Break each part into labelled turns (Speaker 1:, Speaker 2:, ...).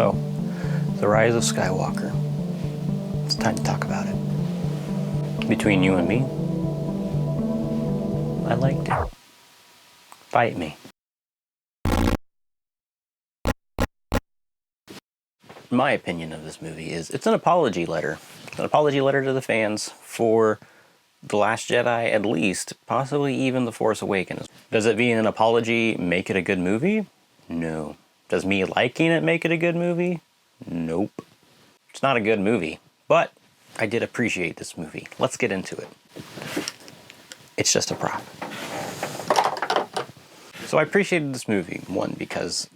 Speaker 1: So, The Rise of Skywalker. It's time to talk about it. Between you and me, I liked it. Fight me. My opinion of this movie is it's an apology letter. It's an apology letter to the fans for The Last Jedi, at least, possibly even The Force Awakens. Does it being an apology make it a good movie? No. Does me liking it make it a good movie? Nope. It's not a good movie, but I did appreciate this movie. Let's get into it. It's just a prop. So I appreciated this movie, one, because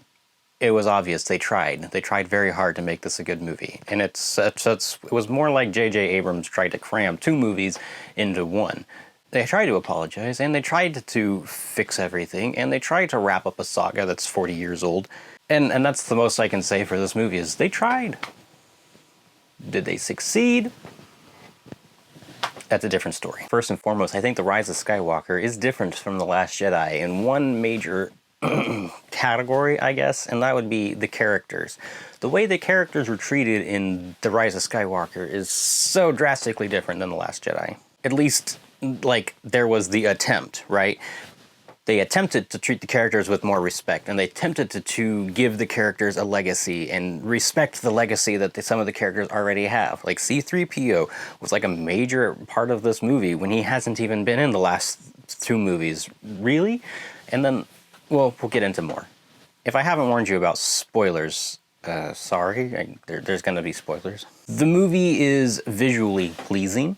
Speaker 1: it was obvious they tried. They tried very hard to make this a good movie. And it was more like J.J. Abrams tried to cram two movies into one. They tried to apologize, and they tried to fix everything, and they tried to wrap up a saga that's 40 years old. And that's the most I can say for this movie is they tried. Did they succeed? That's a different story. First and foremost, I think The Rise of Skywalker is different from The Last Jedi in one major category, I guess, and that would be the characters. The way the characters were treated in The Rise of Skywalker is so drastically different than The Last Jedi. At least, like, there was the attempt, right? They attempted to treat the characters with more respect, and they attempted to give the characters a legacy and respect the legacy that some of the characters already have. Like C-3PO was like a major part of this movie when he hasn't even been in the last two movies. Really? And then, well, we'll get into more. If I haven't warned you about spoilers, sorry, there's going to be spoilers. The movie is visually pleasing,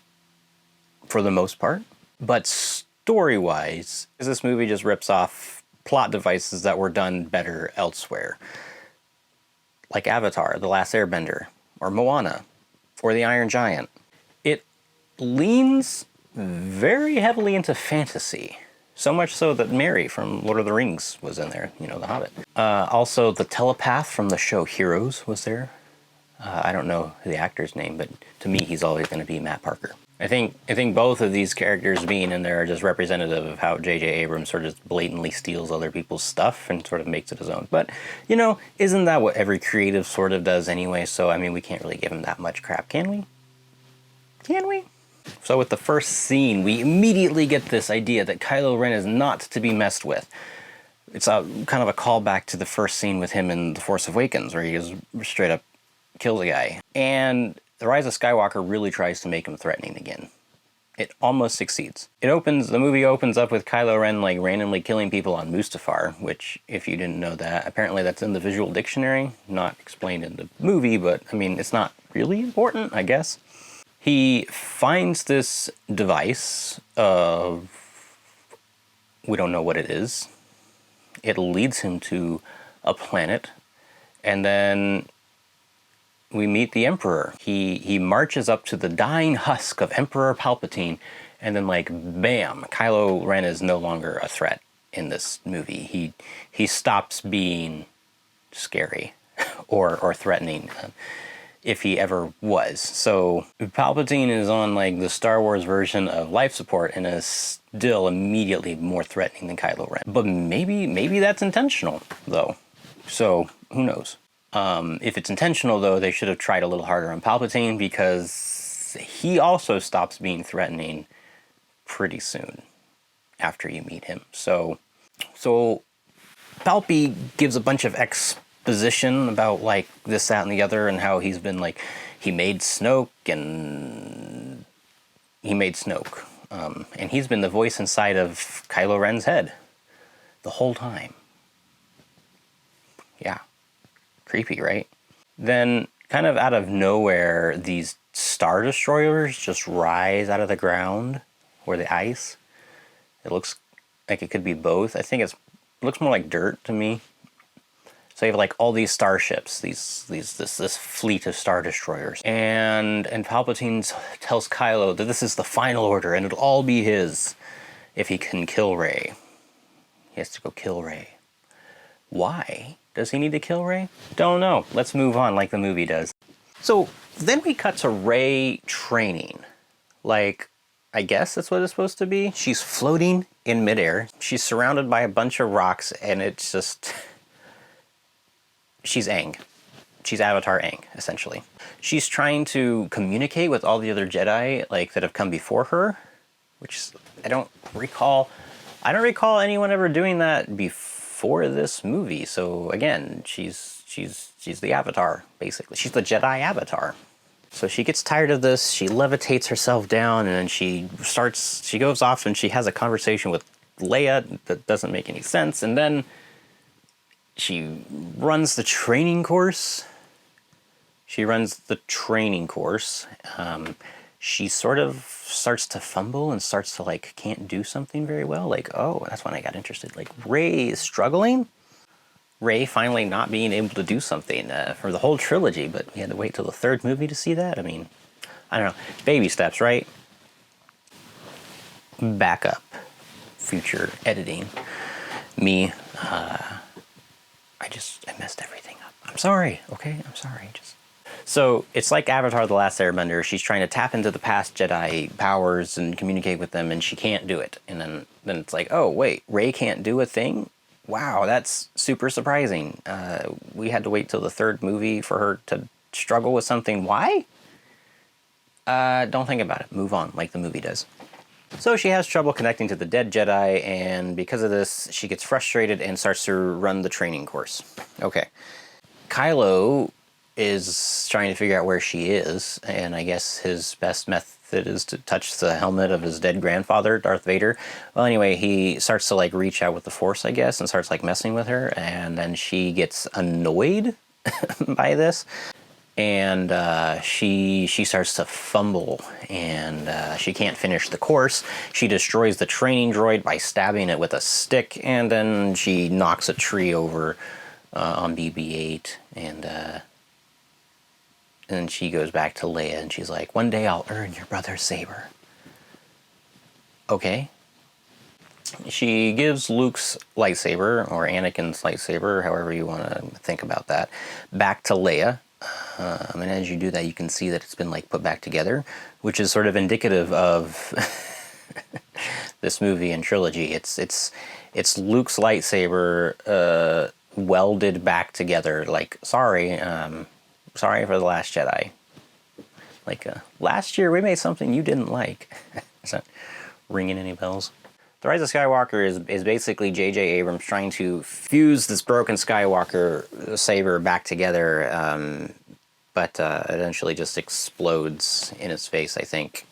Speaker 1: for the most part, but story-wise, this movie just rips off plot devices that were done better elsewhere. Like Avatar, The Last Airbender, or Moana, or The Iron Giant. It leans very heavily into fantasy. So much so that Mary from Lord of the Rings was in there, you know, The Hobbit. Also, the telepath from the show Heroes was there. I don't know the actor's name, but to me, he's always going to be Matt Parker. I think both of these characters being in there are just representative of how J.J. Abrams sort of blatantly steals other people's stuff and sort of makes it his own. But, you know, isn't that what every creative sort of does anyway? So, I mean, we can't really give him that much crap, can we? Can we? So with the first scene, we immediately get this idea that Kylo Ren is not to be messed with. It's a kind of a callback to the first scene with him in The Force Awakens, where he just straight up kills a guy. And The Rise of Skywalker really tries to make him threatening again. It almost succeeds. The movie opens up with Kylo Ren like randomly killing people on Mustafar, which, if you didn't know that, apparently that's in the visual dictionary, not explained in the movie, but I mean, it's not really important, I guess. He finds this device of, we don't know what it is. It leads him to a planet, and then we meet the Emperor. He marches up to the dying husk of Emperor Palpatine, and then, like, bam, Kylo Ren is no longer a threat in this movie. He stops being scary or threatening, if he ever was. So Palpatine is on, like, the Star Wars version of life support and is still immediately more threatening than Kylo Ren. But maybe that's intentional, though. So who knows? If it's intentional, though, they should have tried a little harder on Palpatine, because he also stops being threatening pretty soon after you meet him. So Palpy gives a bunch of exposition about, like, this, that, and the other, and how he's been, like, he made Snoke, and he's been the voice inside of Kylo Ren's head the whole time. Yeah. Creepy, right? Then, kind of out of nowhere, these Star Destroyers just rise out of the ground, or the ice. It looks like it could be both. I think it looks more like dirt to me. So you have, like, all these starships, this fleet of Star Destroyers, and Palpatine tells Kylo that this is the final order, and it'll all be his if he can kill Rey. He has to go kill Rey. Why? Does he need to kill Rey? Don't know. Let's move on like the movie does. So then we cut to Rey training. Like, I guess that's what it's supposed to be. She's floating in midair. She's surrounded by a bunch of rocks, and it's just... she's Aang. she's Avatar Aang, essentially. She's trying to communicate with all the other Jedi, like, that have come before her, which I don't recall anyone ever doing that before this movie. So again, she's the Avatar, basically. She's the Jedi Avatar. So she gets tired of this, she levitates herself down, and then she goes off and she has a conversation with Leia that doesn't make any sense, and then she runs the training course. She sort of starts to fumble and starts to, like, can't do something very well. Like, oh, that's when I got interested. Like, Rey is struggling. Rey finally not being able to do something for the whole trilogy, but we had to wait till the third movie to see that. I mean, I don't know. Baby steps, right? Backup. Future editing. Me. I messed everything up. I'm sorry, okay? I'm sorry. So it's like Avatar: The Last Airbender. She's trying to tap into the past Jedi powers and communicate with them, and she can't do it. And then it's like, oh, wait, Rey can't do a thing? Wow, that's super surprising. We had to wait till the third movie for her to struggle with something. Why? Don't think about it. Move on, like the movie does. So she has trouble connecting to the dead Jedi, and because of this, she gets frustrated and starts to run the training course. Okay. Kylo is trying to figure out where she is, and I guess his best method is to touch the helmet of his dead grandfather, Darth Vader. Well, anyway, he starts to, like, reach out with the Force, I guess, and starts, like, messing with her, and then she gets annoyed by this, and she starts to fumble, and she can't finish the course. She destroys the training droid by stabbing it with a stick, and then she knocks a tree over on BB-8, and then she goes back to Leia, and she's like, one day I'll earn your brother's saber. Okay. She gives Luke's lightsaber, or Anakin's lightsaber, however you want to think about that, back to Leia. And as you do that, you can see that it's been, like, put back together, which is sort of indicative of this movie and trilogy. It's Luke's lightsaber welded back together. Like, sorry for The Last Jedi. Like, last year we made something you didn't like. Is that ringing any bells? The Rise of Skywalker is basically J.J. Abrams trying to fuse this broken Skywalker saber back together, but eventually just explodes in his face, I think.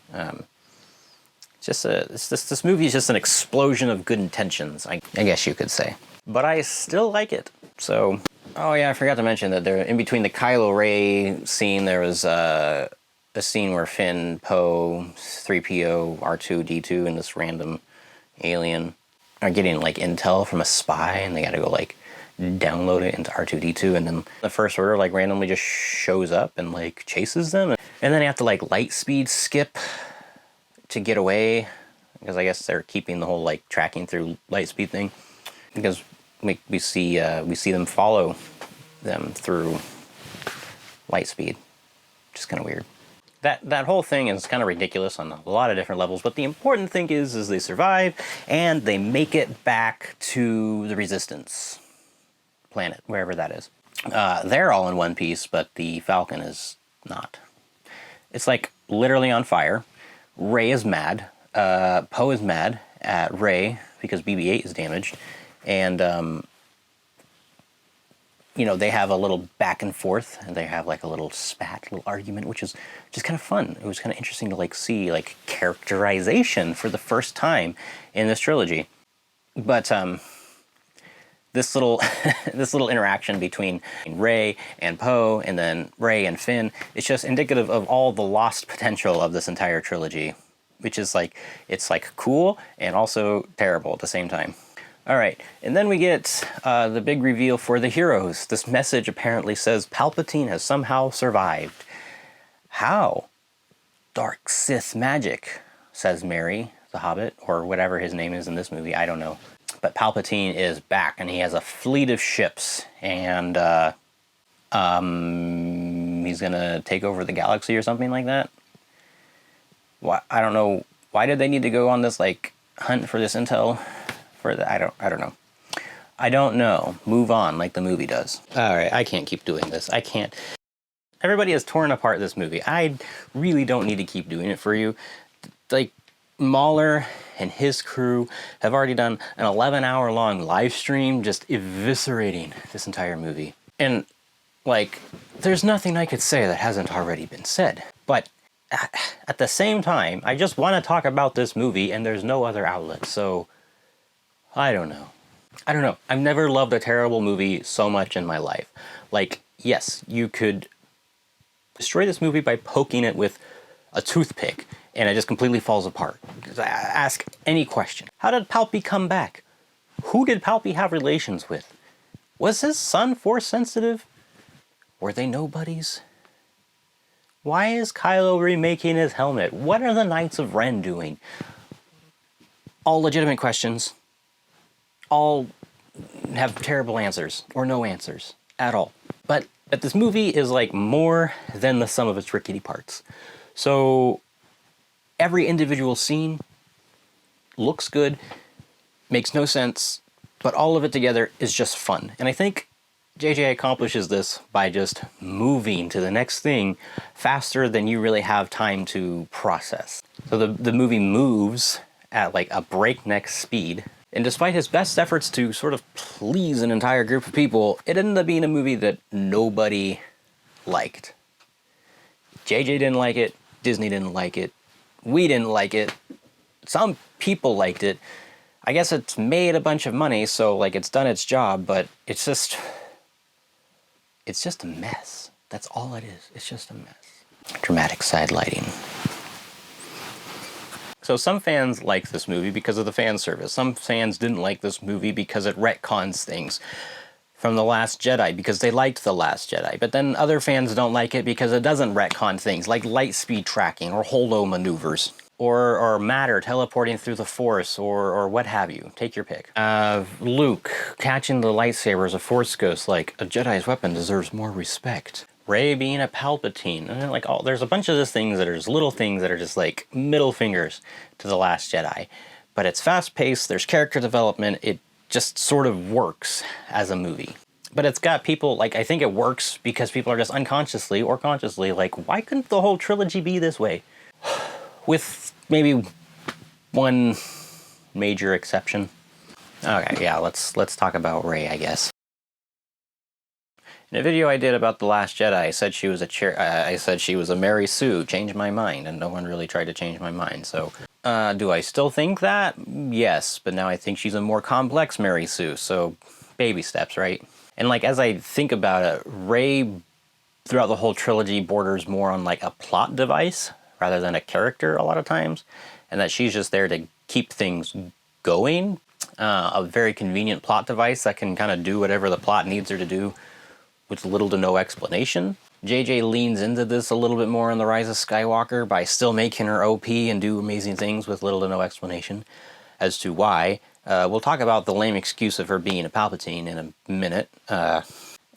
Speaker 1: This movie is just an explosion of good intentions, I guess you could say. But I still like it, so... Oh yeah, I forgot to mention that there, in between the Kylo Ray scene, there was a scene where Finn, Poe, 3PO, R2, D2, and this random alien are getting, like, intel from a spy, and they gotta go, like, download it into R2-D2, and then the First Order, like, randomly just shows up and, like, chases them, and then they have to, like, light speed skip to get away, because I guess they're keeping the whole, like, tracking through light speed thing, because we see them follow them through light speed, which is kind of weird. That whole thing is kind of ridiculous on a lot of different levels, but the important thing is they survive, and they make it back to the Resistance planet, wherever that is. They're all in one piece, but the Falcon is not. It's, like, literally on fire. Rey is mad. Poe is mad at Rey because BB-8 is damaged, and you know, they have a little back and forth, and they have, like, a little spat, little argument, which is just kind of fun. It was kind of interesting to, like, see, like, characterization for the first time in this trilogy. But this little this little interaction between Rey and Poe, and then Rey and Finn, it's just indicative of all the lost potential of this entire trilogy, which is, like, it's, like, cool and also terrible at the same time. All right, and then we get the big reveal for the heroes. This message apparently says Palpatine has somehow survived. How? Dark Sith magic, says Merry, the Hobbit, or whatever his name is in this movie, I don't know. But Palpatine is back, and he has a fleet of ships, and he's gonna take over the galaxy or something like that. Why, I don't know. Why did they need to go on this, like, hunt for this intel? I don't know. I don't know. Move on like the movie does. Alright, I can't keep doing this. I can't. Everybody has torn apart this movie. I really don't need to keep doing it for you. Like, Mauler and his crew have already done an 11-hour-long live stream just eviscerating this entire movie. And, like, there's nothing I could say that hasn't already been said. But at the same time, I just want to talk about this movie and there's no other outlet, so I don't know. I don't know. I've never loved a terrible movie so much in my life. Like, yes, you could destroy this movie by poking it with a toothpick and it just completely falls apart. Ask any question. How did Palpy come back? Who did Palpy have relations with? Was his son Force sensitive? Were they nobodies? Why is Kylo remaking his helmet? What are the Knights of Ren doing? All legitimate questions. All have terrible answers, or no answers at all. But this movie is like more than the sum of its rickety parts. So every individual scene looks good, makes no sense, but all of it together is just fun. And I think JJ accomplishes this by just moving to the next thing faster than you really have time to process. So the movie moves at like a breakneck speed. And despite his best efforts to sort of please an entire group of people, it ended up being a movie that nobody liked. JJ didn't like it, Disney didn't like it, we didn't like it, some people liked it. I guess it's made a bunch of money, so like it's done its job, but it's just a mess. That's all it is. It's just a mess. Dramatic side lighting. So some fans liked this movie because of the fan service. Some fans didn't like this movie because it retcons things from The Last Jedi, because they liked The Last Jedi. But then other fans don't like it because it doesn't retcon things like light speed tracking or holo maneuvers. Or matter teleporting through the Force, or what have you. Take your pick. Luke catching the lightsaber as a Force ghost, like, a Jedi's weapon deserves more respect. Rey being a Palpatine. And like, there's a bunch of these things that are just little things that are just like middle fingers to The Last Jedi. But it's fast-paced, there's character development, it just sort of works as a movie. But it's got people, like, I think it works because people are just unconsciously or consciously like, why couldn't the whole trilogy be this way? With maybe one major exception. Okay, yeah, let's talk about Rey, I guess. In a video I did about The Last Jedi, I said she was a Mary Sue. Changed my mind, and no one really tried to change my mind. So, do I still think that? Yes, but now I think she's a more complex Mary Sue. So, baby steps, right? And like, as I think about it, Rey throughout the whole trilogy borders more on like a plot device rather than a character a lot of times, and that she's just there to keep things going. A very convenient plot device that can kind of do whatever the plot needs her to do with little to no explanation. JJ leans into this a little bit more in The Rise of Skywalker by still making her OP and do amazing things with little to no explanation as to why. We'll talk about the lame excuse of her being a Palpatine in a minute. I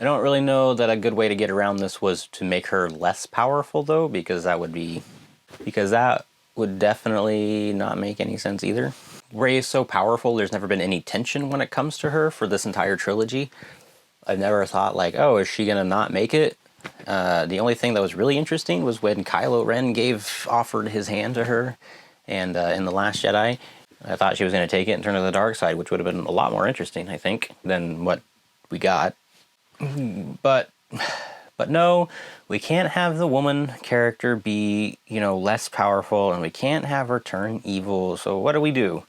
Speaker 1: don't really know that a good way to get around this was to make her less powerful, though, because that would definitely not make any sense either. Rey is so powerful, there's never been any tension when it comes to her for this entire trilogy. I've never thought like, oh, is she gonna not make it? The only thing that was really interesting was when Kylo Ren offered his hand to her, and in The Last Jedi, I thought she was gonna take it and turn to the dark side, which would have been a lot more interesting, I think, than what we got. But no, we can't have the woman character be, less powerful, and we can't have her turn evil. So what do?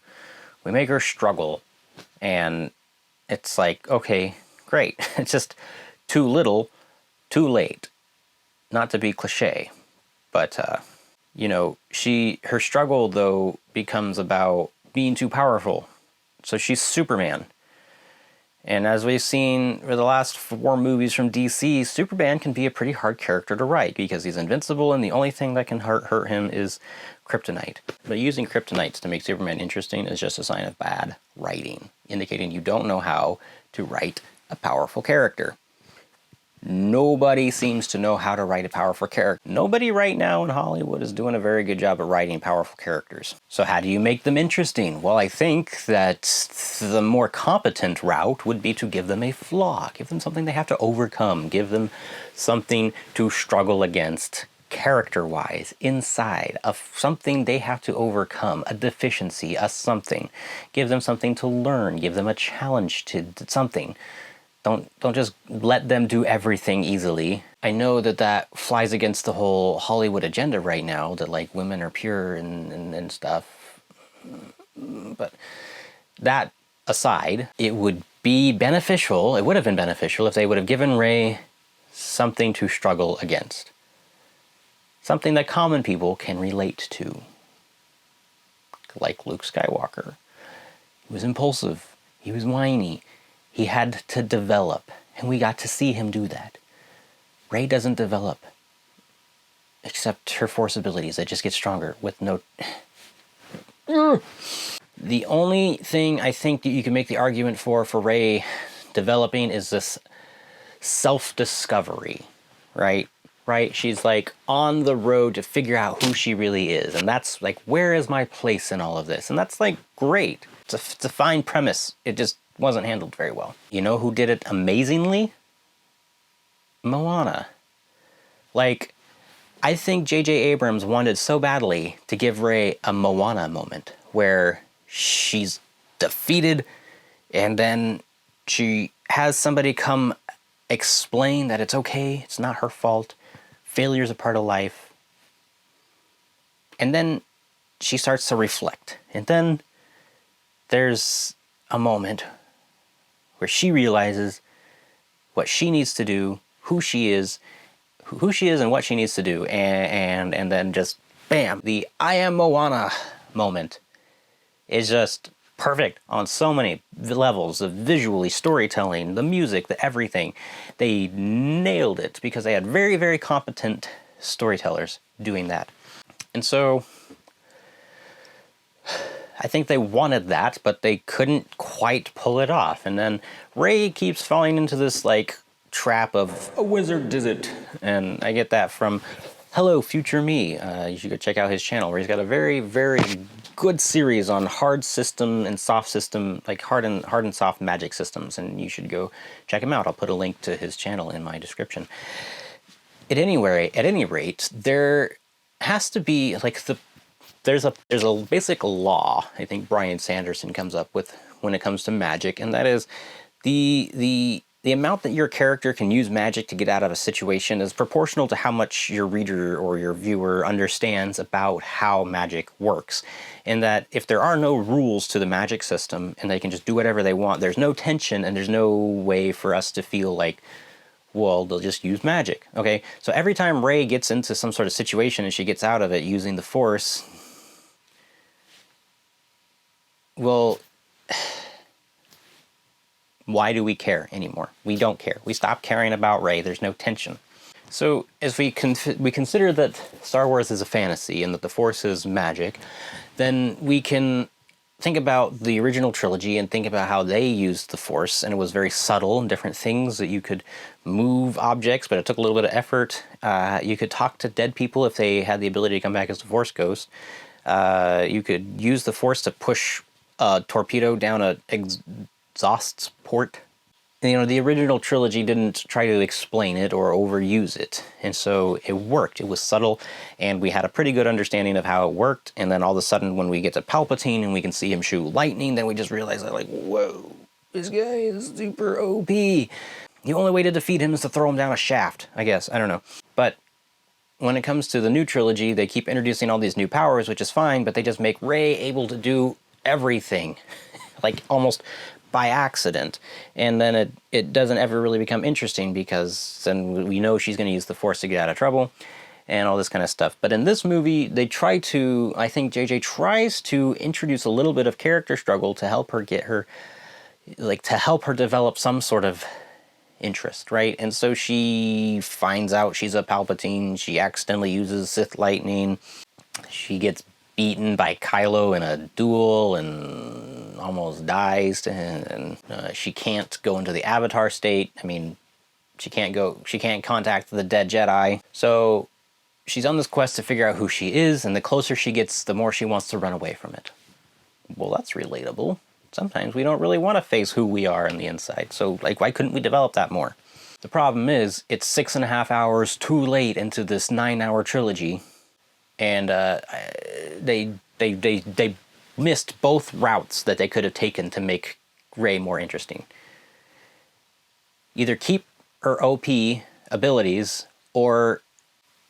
Speaker 1: We make her struggle, and it's like, okay, great. It's just too little, too late. Not to be cliche, but, her struggle, though, becomes about being too powerful. So she's Superman. And as we've seen for the last 4 movies from DC, Superman can be a pretty hard character to write because he's invincible and the only thing that can hurt him is kryptonite. But using kryptonites to make Superman interesting is just a sign of bad writing, indicating you don't know how to write a powerful character. Nobody seems to know how to write a powerful character. Nobody right now in Hollywood is doing a very good job at writing powerful characters. So how do you make them interesting? Well, I think that the more competent route would be to give them a flaw. Give them something they have to overcome. Give them something to struggle against character-wise, inside of something they have to overcome, a deficiency, a something. Give them something to learn. Give them a challenge to something. Don't just let them do everything easily. I know that flies against the whole Hollywood agenda right now, that like women are pure and stuff. But that aside, it would be beneficial, it would have been beneficial if they would have given Rey something to struggle against. Something that common people can relate to. Like Luke Skywalker. He was impulsive. He was whiny. He had to develop, and we got to see him do that. Rey doesn't develop, except her Force abilities that just get stronger with no... The only thing I think that you can make the argument for Rey developing is this self-discovery, right? Right? She's like on the road to figure out who she really is, and that's like, where is my place in all of this? And that's like great. It's a fine premise. It just wasn't handled very well. You know who did it amazingly? Moana. Like, I think J.J. Abrams wanted so badly to give Rey a Moana moment where she's defeated and then she has somebody come explain that it's okay, it's not her fault, failure's a part of life. And then she starts to reflect. And then there's a moment where she realizes what she needs to do, who she is and what she needs to do, and then just bam, the I am Moana moment is just perfect on so many levels, of visually, storytelling, the music, the everything. They nailed it because they had very, very competent storytellers doing that. And so I think they wanted that, but they couldn't quite pull it off. And then Rey keeps falling into this like trap of a wizard does it. And I get that from Hello Future Me. You should go check out his channel where he's got a very, very good series on hard system and soft system, like hard and soft magic systems. And you should go check him out. I'll put a link to his channel in my description. At any rate, there has to be like there's a basic law I think Bryan Sanderson comes up with when it comes to magic, and that is the amount that your character can use magic to get out of a situation is proportional to how much your reader or your viewer understands about how magic works. And that if there are no rules to the magic system and they can just do whatever they want, there's no tension and there's no way for us to feel like, well, they'll just use magic. Okay, so every time Rey gets into some sort of situation and she gets out of it using the Force, well, why do we care anymore? We don't care. We stop caring about Rey. There's no tension. So as we consider that Star Wars is a fantasy and that the Force is magic, then we can think about the original trilogy and think about how they used the Force, and it was very subtle and different things that you could move objects, but it took a little bit of effort. You could talk to dead people if they had the ability to come back as a Force ghost. You could use the Force to push a torpedo down a exhaust port. You know, the original trilogy didn't try to explain it or overuse it, and so it worked. It was subtle, and we had a pretty good understanding of how it worked, and then all of a sudden when we get to Palpatine and we can see him shoot lightning, then we just realize that, like, whoa, this guy is super OP. The only way to defeat him is to throw him down a shaft, I guess. I don't know. But when it comes to the new trilogy, they keep introducing all these new powers, which is fine, but they just make Rey able to do everything, like almost by accident, and then it doesn't ever really become interesting because then we know she's going to use the Force to get out of trouble and all this kind of stuff. But in this movie, they try to, I think JJ tries to introduce a little bit of character struggle to help her get her, like, to help her develop some sort of interest, right? And so she finds out she's a Palpatine, she accidentally uses Sith lightning, she gets beaten by Kylo in a duel and almost dies, and she can't go into the Avatar state. I mean, She can't contact the dead Jedi. So she's on this quest to figure out who she is, and the closer she gets, the more she wants to run away from it. Well, that's relatable. Sometimes we don't really want to face who we are on the inside. So, like, why couldn't we develop that more? The problem is, it's 6.5 hours too late into this 9-hour trilogy, and they missed both routes that they could have taken to make Rey more interesting. Either keep her OP abilities, or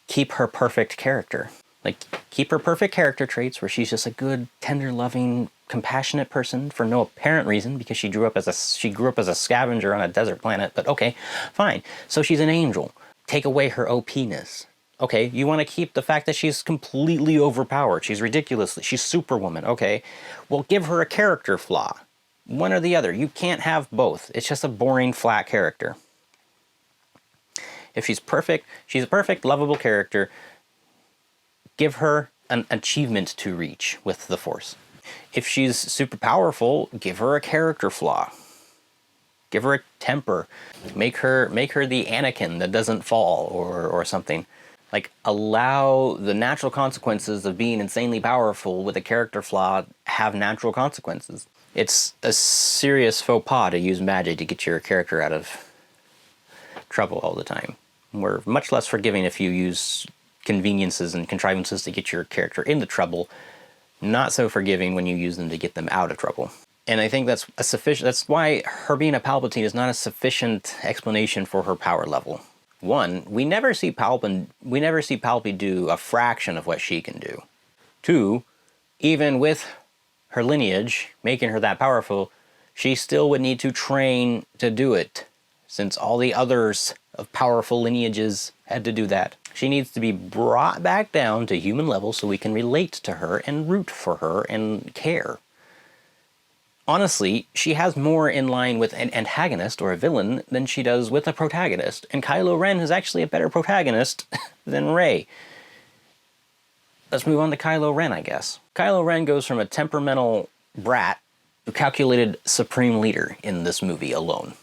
Speaker 1: keep her perfect character. Like, keep her perfect character traits where she's just a good, tender, loving, compassionate person for no apparent reason, because she grew up as a scavenger on a desert planet, but okay, fine. So she's an angel. Take away her OP-ness. Okay, you want to keep the fact that she's completely overpowered. She's Superwoman. Okay, well, give her a character flaw. One or the other. You can't have both. It's just a boring, flat character. If she's perfect, she's a perfect, lovable character. Give her an achievement to reach with the Force. If she's super powerful, give her a character flaw. Give her a temper. Make her the Anakin that doesn't fall, or something. Like, allow the natural consequences of being insanely powerful with a character flaw have natural consequences. It's a serious faux pas to use magic to get your character out of trouble all the time. We're much less forgiving if you use conveniences and contrivances to get your character into trouble. Not so forgiving when you use them to get them out of trouble. And I think that's why her being a Palpatine is not a sufficient explanation for her power level. One, we never see Palpy do a fraction of what she can do. Two, even with her lineage making her that powerful, she still would need to train to do it, since all the others of powerful lineages had to do that. She needs to be brought back down to human level so we can relate to her and root for her and care. Honestly, she has more in line with an antagonist or a villain than she does with a protagonist, and Kylo Ren is actually a better protagonist than Rey. Let's move on to Kylo Ren, I guess. Kylo Ren goes from a temperamental brat to calculated supreme leader in this movie alone.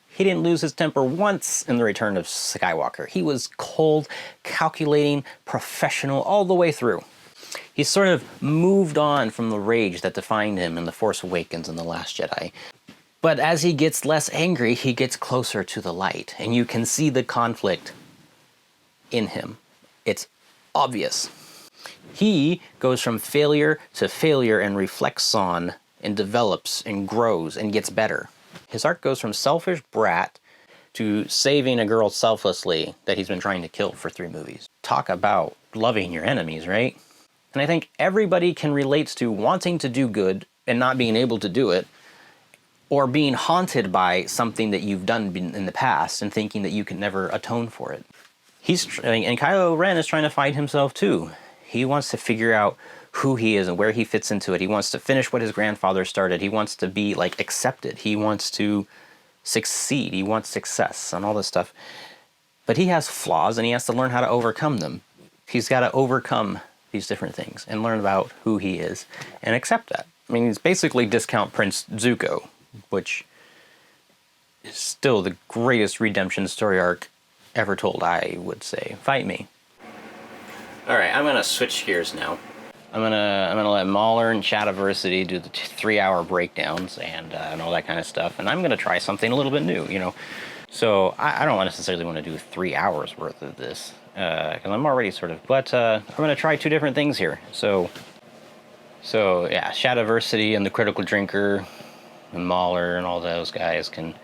Speaker 1: He didn't lose his temper once in The Return of Skywalker. He was cold, calculating, professional all the way through. He's sort of moved on from the rage that defined him in The Force Awakens and The Last Jedi. But as he gets less angry, he gets closer to the light, and you can see the conflict in him. It's obvious. He goes from failure to failure and reflects on and develops and grows and gets better. His arc goes from selfish brat to saving a girl selflessly that he's been trying to kill for 3 movies. Talk about loving your enemies, right? And I think everybody can relate to wanting to do good and not being able to do it, or being haunted by something that you've done in the past and thinking that you can never atone for it. And Kylo Ren is trying to find himself too. He wants to figure out who he is and where he fits into it. He wants to finish what his grandfather started. He wants to be, like, accepted. He wants to succeed. He wants success and all this stuff. But he has flaws, and he has to learn how to overcome them. He's got to overcome these different things and learn about who he is and accept that. I mean, it's basically discount Prince Zuko, which is still the greatest redemption story arc ever told, I would say. Fight me. All right, I'm gonna switch gears now. I'm gonna let Mauler and Shadiversity do the 3-hour breakdowns and all that kind of stuff, and I'm gonna try something a little bit new, you know. So I don't necessarily want to do 3 hours worth of this because I'm already sort of. But I'm gonna try 2 different things here. So yeah, Shadiversity and the Critical Drinker and Mauler and all those guys can,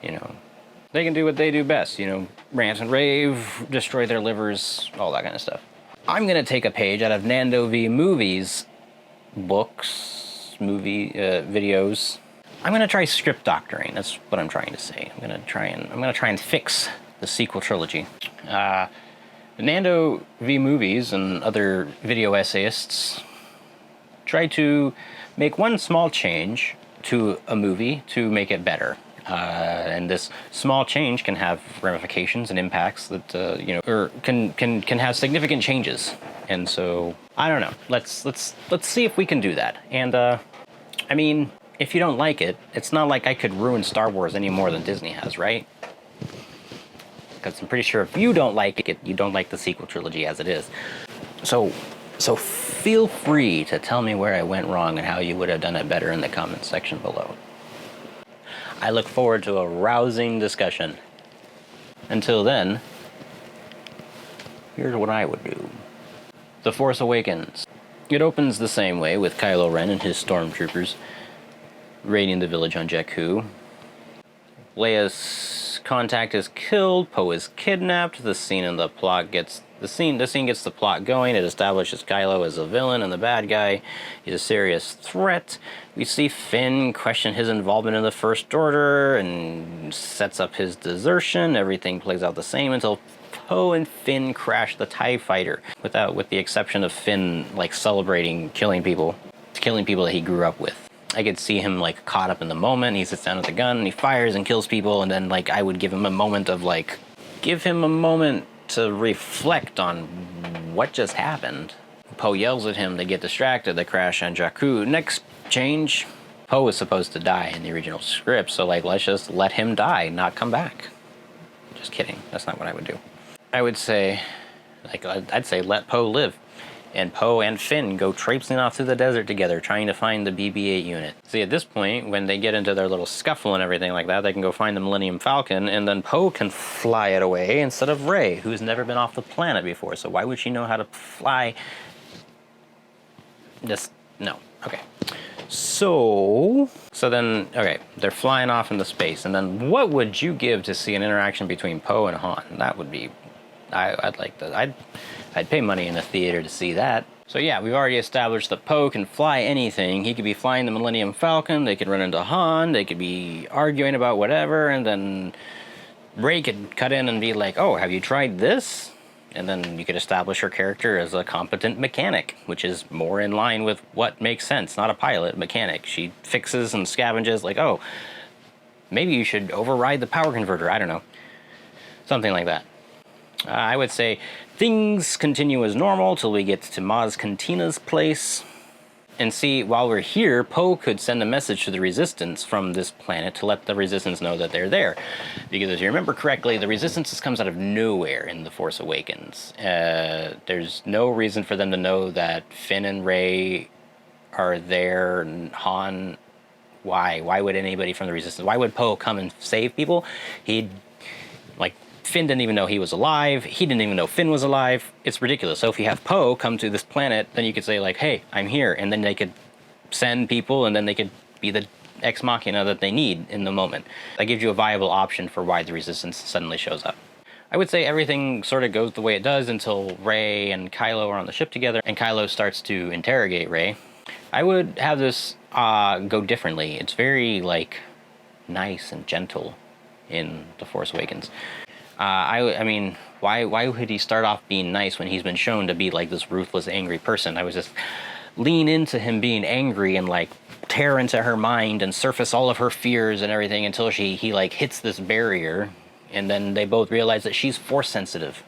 Speaker 1: you know, they can do what they do best, you know, rant and rave, destroy their livers, all that kind of stuff. I'm going to take a page out of Nando V movies, books, videos. I'm going to try script doctoring. That's what I'm trying to say. I'm going to try and fix the sequel trilogy. The Nando V movies and other video essayists try to make one small change to a movie to make it better. And this small change can have ramifications and impacts that you know, or can have significant changes. And so I don't know. Let's see if we can do that. And I mean, if you don't like it, it's not like I could ruin Star Wars any more than Disney has, right? because I'm pretty sure if you don't like it, you don't like the sequel trilogy as it is. So feel free to tell me where I went wrong and how you would have done it better in the comments section below. I look forward to a rousing discussion. Until then, here's what I would do. The Force Awakens. It opens the same way, with Kylo Ren and his stormtroopers raiding the village on Jakku. Leia's contact is killed, Poe is kidnapped, the scene gets the plot going. It establishes Kylo as a villain and the bad guy. He's a serious threat. We see Finn question his involvement in the First Order and sets up his desertion. Everything plays out the same until Poe and Finn crash the TIE fighter, with the exception of Finn like celebrating killing people that he grew up with. I could see him like caught up in the moment. He sits down with the gun and he fires and kills people, and then like I would give him a moment to reflect on what just happened. Poe yells at him, they get distracted, they crash on Jakku. Next change, Poe is supposed to die in the original script, so like let's just let him die, not come back. Just kidding, that's not what I would do. I would say, I'd say let Poe live. And Poe and Finn go traipsing off through the desert together, trying to find the BB-8 unit. See, at this point, when they get into their little scuffle and everything like that, they can go find the Millennium Falcon, and then Poe can fly it away instead of Rey, who's never been off the planet before. So why would she know how to fly? No. Okay. So then, okay, they're flying off into space, and then what would you give to see an interaction between Poe and Han? That would be, I'd like that. I'd pay money in the theater to see that. So yeah, we've already established that Poe can fly anything. He could be flying the Millennium Falcon, they could run into Han, they could be arguing about whatever, and then Rey could cut in and be like, oh, have you tried this? And then you could establish her character as a competent mechanic, which is more in line with what makes sense, not a pilot, mechanic. She fixes and scavenges, like, oh, maybe you should override the power converter, I don't know. Something like that. I would say things continue as normal till we get to Maz Kantina's place. And see, while we're here, Poe could send a message to the Resistance from this planet to let the Resistance know that they're there. Because if you remember correctly, the Resistance comes out of nowhere in The Force Awakens. There's no reason for them to know that Finn and Rey are there, and Han. Why? Why would anybody from the Resistance? Why would Poe come and save people? Finn didn't even know he was alive. He didn't even know Finn was alive. It's ridiculous. So if you have Poe come to this planet, then you could say like, hey, I'm here. And then they could send people, and then they could be the ex machina that they need in the moment. That gives you a viable option for why the Resistance suddenly shows up. I would say everything sort of goes the way it does until Rey and Kylo are on the ship together, and Kylo starts to interrogate Rey. I would have this go differently. It's very, nice and gentle in The Force Awakens. I mean, why would he start off being nice when he's been shown to be, this ruthless, angry person? I was just lean into him being angry and, tear into her mind and surface all of her fears and everything until he, hits this barrier, and then they both realize that she's Force-sensitive.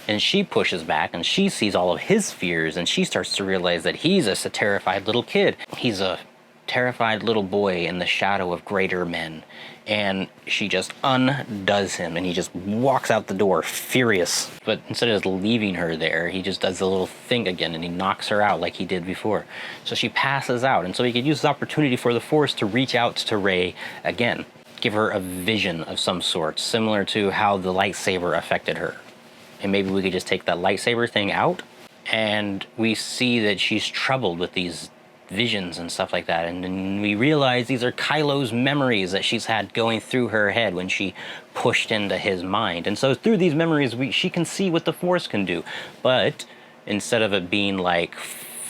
Speaker 1: And she pushes back, and she sees all of his fears, and she starts to realize that he's a terrified little kid. He's a terrified little boy in the shadow of greater men. And she just undoes him, and he just walks out the door furious. But instead of just leaving her there, he just does the little thing again, and he knocks her out like he did before. So she passes out, and so he could use this opportunity for the Force to reach out to Rey again. Give her a vision of some sort, similar to how the lightsaber affected her. And maybe we could just take that lightsaber thing out, and we see that she's troubled with these visions and stuff like that, and then we realize these are Kylo's memories that she's had going through her head when she pushed into his mind. And so through these memories she can see what the Force can do, but instead of it being like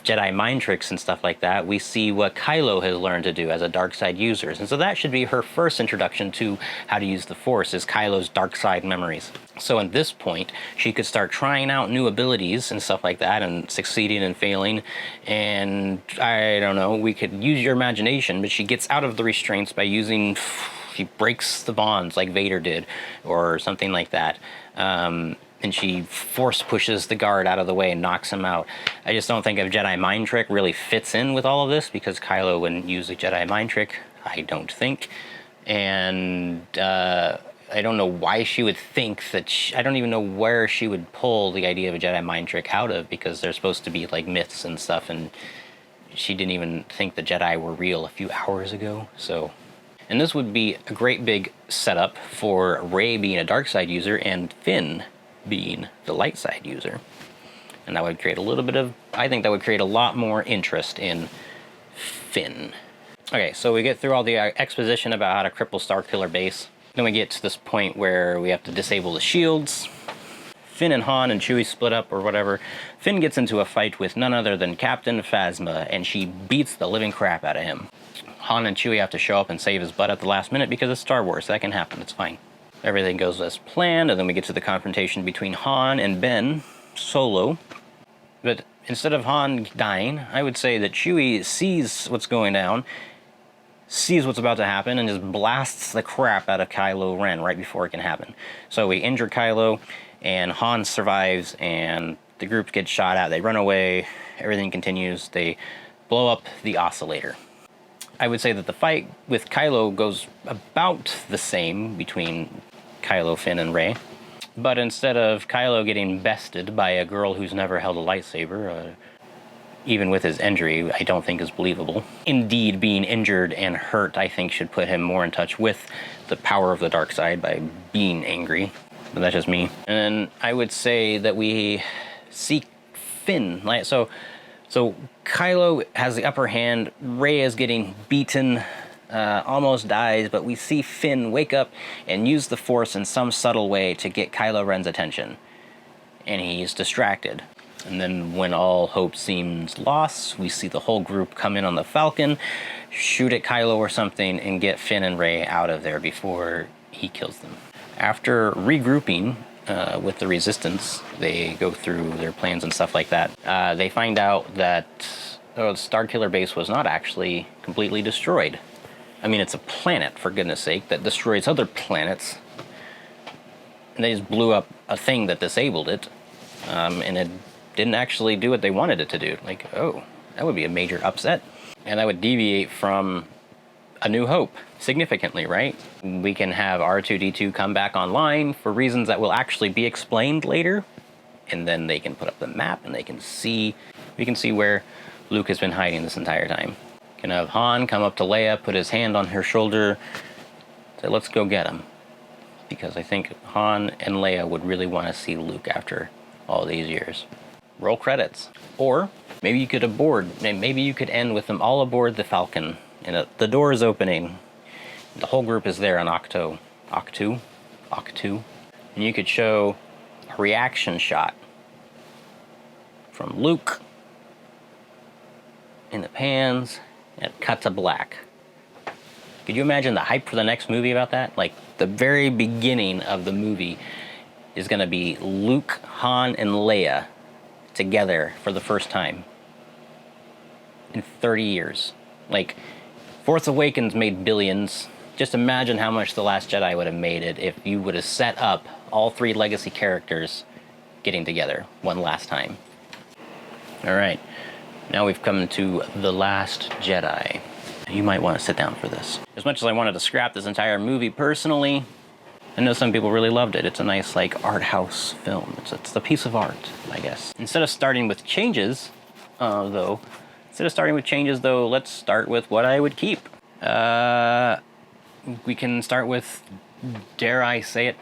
Speaker 1: Jedi mind tricks and stuff like that, we see what Kylo has learned to do as a dark side user. And so that should be her first introduction to how to use the Force, is Kylo's dark side memories. So at this point, she could start trying out new abilities and stuff like that, and succeeding and failing. And I don't know, we could use your imagination, but she gets out of the restraints by she breaks the bonds like Vader did, or something like that. And she force pushes the guard out of the way and knocks him out. I just don't think a Jedi mind trick really fits in with all of this, because Kylo wouldn't use a Jedi mind trick, I don't think. And I don't know why she would think that I don't even know where she would pull the idea of a Jedi mind trick out of, because they're supposed to be like myths and stuff, and she didn't even think the Jedi were real a few hours ago. So, and this would be a great big setup for Rey being a dark side user and Finn being the light side user. And that would create a little bit of, I think that would create a lot more interest in Finn. Okay, so we get through all the exposition about how to cripple Starkiller Base. Then we get to this point where we have to disable the shields. Finn and Han and Chewie split up or whatever. Finn gets into a fight with none other than Captain Phasma, and she beats the living crap out of him. Han and Chewie have to show up and save his butt at the last minute because it's Star Wars. That can happen, it's fine. Everything goes as planned, and then we get to the confrontation between Han and Ben Solo. But instead of Han dying, I would say that Chewie sees what's going down, sees what's about to happen, and just blasts the crap out of Kylo Ren right before it can happen. So we injure Kylo, and Han survives, and the group gets shot at. They run away, everything continues. They blow up the oscillator. I would say that the fight with Kylo goes about the same between Kylo, Finn, and Rey. But instead of Kylo getting bested by a girl who's never held a lightsaber, even with his injury, I don't think is believable. Indeed, being injured and hurt, I think, should put him more in touch with the power of the dark side by being angry. But that's just me. And then I would say that we see Finn. So Kylo has the upper hand. Rey is getting beaten, almost dies, but we see Finn wake up and use the Force in some subtle way to get Kylo Ren's attention. And he's distracted. And then when all hope seems lost, we see the whole group come in on the Falcon, shoot at Kylo or something, and get Finn and Rey out of there before he kills them. After regrouping with the Resistance, they go through their plans and stuff like that. They find out that Starkiller Base was not actually completely destroyed. I mean, it's a planet, for goodness sake, that destroys other planets. And they just blew up a thing that disabled it, and it didn't actually do what they wanted it to do. Like, oh, that would be a major upset. And that would deviate from A New Hope significantly, right? We can have R2-D2 come back online for reasons that will actually be explained later, and then they can put up the map and we can see where Luke has been hiding this entire time. We can have Han come up to Leia, put his hand on her shoulder, say, let's go get him. Because I think Han and Leia would really want to see Luke after all these years. Roll credits. Or maybe you could end with them all aboard the Falcon, and the door is opening. The whole group is there on Octu, and you could show a reaction shot from Luke in the pans, and cut to black. Could you imagine the hype for the next movie about that? Like, the very beginning of the movie is going to be Luke, Han, and Leia together for the first time in 30 years. Like, Force Awakens made billions. Just imagine how much The Last Jedi would have made it if you would have set up all three legacy characters getting together one last time. Alright, now we've come to The Last Jedi. You might want to sit down for this. As much as I wanted to scrap this entire movie personally, I know some people really loved it. It's a nice, like, art house film. It's a piece of art, I guess. Instead of starting with changes, though, let's start with what I would keep. We can start with, dare I say it,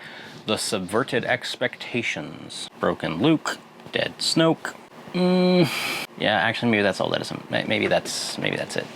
Speaker 1: the subverted expectations. Broken Luke, dead Snoke. Yeah, actually, maybe that's all that is. Maybe that's it.